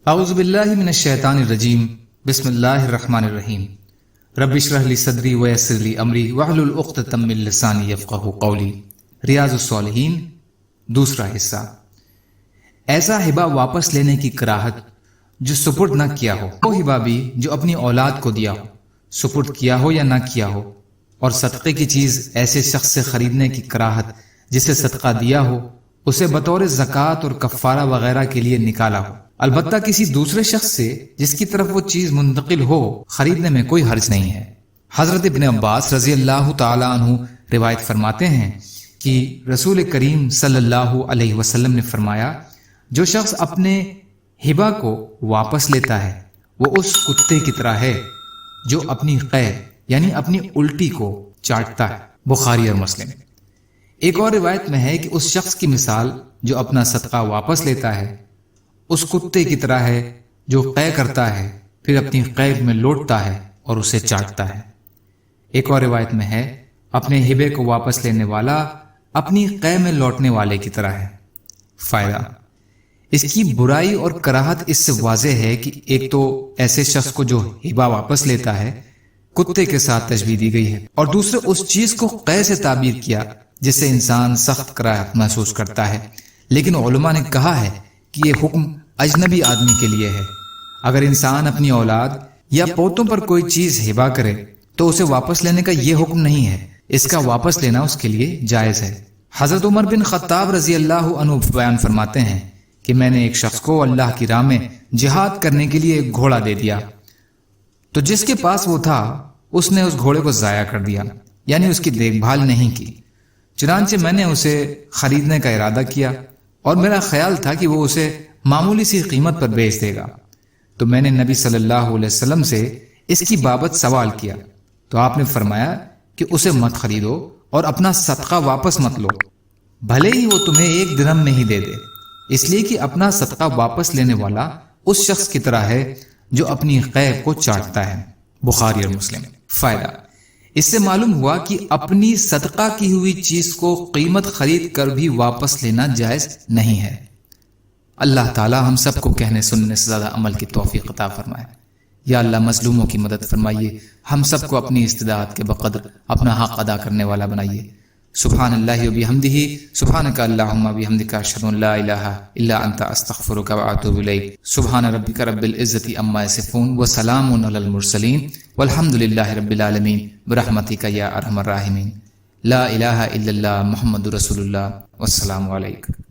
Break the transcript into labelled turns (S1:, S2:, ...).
S1: اعوذ باللہ من الشیطان الرجیم بسم اللہ الرحمن الرحیم رب اشرح لی صدری ویسر لی امری واحلل عقدۃ من لسانی یفقہوا قولی۔ ریاض الصالحین دوسرا حصہ۔ ایسا ہبہ واپس لینے کی کراہت جو سپرد نہ کیا ہو، وہ ہبہ بھی جو اپنی اولاد کو دیا ہو، سپرد کیا ہو یا نہ کیا ہو، اور صدقے کی چیز ایسے شخص سے خریدنے کی کراہت جسے صدقہ دیا ہو، اسے بطور زکوٰۃ اور کفارہ وغیرہ کے لیے نکالا ہو۔ البتہ کسی دوسرے شخص سے جس کی طرف وہ چیز منتقل ہو خریدنے میں کوئی حرج نہیں ہے۔ حضرت ابن عباس رضی اللہ تعالی عنہ روایت فرماتے ہیں کہ رسول کریم صلی اللہ علیہ وسلم نے فرمایا، جو شخص اپنے ہبہ کو واپس لیتا ہے وہ اس کتے کی طرح ہے جو اپنی قے یعنی اپنی الٹی کو چاٹتا ہے۔ بخاری اور مسلم۔ ایک اور روایت میں ہے کہ اس شخص کی مثال جو اپنا صدقہ واپس لیتا ہے اس کتے کی طرح ہے جو قے کرتا ہے پھر اپنی قے میں لوٹتا ہے اور اسے چاٹتا ہے۔ ایک اور روایت میں ہے، اپنے ہبے کو واپس لینے والا اپنی قے میں لوٹنے والے کی طرح ہے۔ فائدہ، اس کی برائی اور کراہت اس سے واضح ہے کہ ایک تو ایسے شخص کو جو ہبہ واپس لیتا ہے کتے کے ساتھ تشبیہ دی گئی ہے، اور دوسرے اس چیز کو قے سے تعبیر کیا جس سے انسان سخت کراہت محسوس کرتا ہے۔ لیکن علماء نے کہا ہے کہ یہ حکم اجنبی آدمی کے لیے ہے۔ اگر انسان اپنی اولاد یا پوتوں پر کوئی چیز ہبہ کرے تو اسے واپس لینے کا یہ حکم نہیں ہے، اس کا واپس لینا اس کے لیے جائز ہے۔ حضرت عمر بن خطاب رضی اللہ عنہ بیان فرماتے ہیں کہ میں نے ایک شخص کو اللہ کی راہ میں جہاد کرنے کے لیے ایک گھوڑا دے دیا، تو جس کے پاس وہ تھا اس نے اس گھوڑے کو ضائع کر دیا، یعنی اس کی دیکھ بھال نہیں کی۔ چنانچہ میں نے اسے خریدنے کا ارادہ کیا اور میرا خیال تھا کہ وہ اسے معمولی سی قیمت پر بیچ دے گا، تو میں نے نبی صلی اللہ علیہ وسلم سے اس کی بابت سوال کیا تو آپ نے فرمایا کہ اسے مت خریدو اور اپنا صدقہ واپس مت لو، بھلے ہی وہ تمہیں 1 درہم میں ہی دے دے، اس لیے کہ اپنا صدقہ واپس لینے والا اس شخص کی طرح ہے جو اپنی قے کو چاٹتا ہے۔ بخاری اور مسلم۔ فائدہ، اس سے معلوم ہوا کہ اپنی صدقہ کی ہوئی چیز کو قیمت خرید کر بھی واپس لینا جائز نہیں ہے۔ اللہ تعالی ہم سب کو کہنے سننے سے زیادہ عمل کی توفیق عطا فرمائے۔ یا اللہ مظلوموں کی مدد فرمائیے، ہم سب کو اپنی استطاعت کے بقدر اپنا حق ادا کرنے والا بنائیے۔ سبحان اللہ و بحمدہ، سبحانک اللہم و بحمدک، اشہد ان لا الہ الا انت، استغفرک و اتوب الیک۔ سبحان ربک رب العزۃ عما یصفون وسلام علی المرسلین والحمد للہ رب العالمین برحمتک یا ارحم الراحمین۔ لا الہ الا اللہ محمد رسول اللہ، والسلام علیکم۔